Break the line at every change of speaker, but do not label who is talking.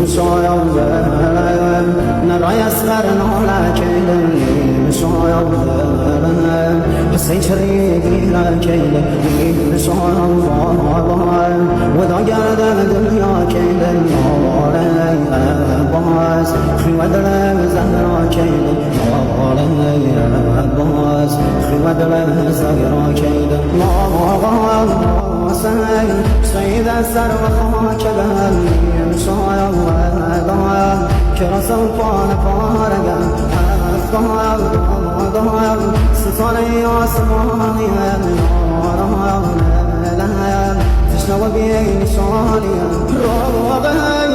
شایم نرای اسقر نالکیدم شایم حسی چریگی لکیدم شایم ودا گردم دنیا کیدم باز خیوه دلم زهرا کیدم باز خیوه دلم زهرا کیدم سيد السر وخاك بهالنيم شايم وضايم كرسم فانا فارقا ضايم سلطاني واسماني نارم لهيم تشنو بيني شاني روضي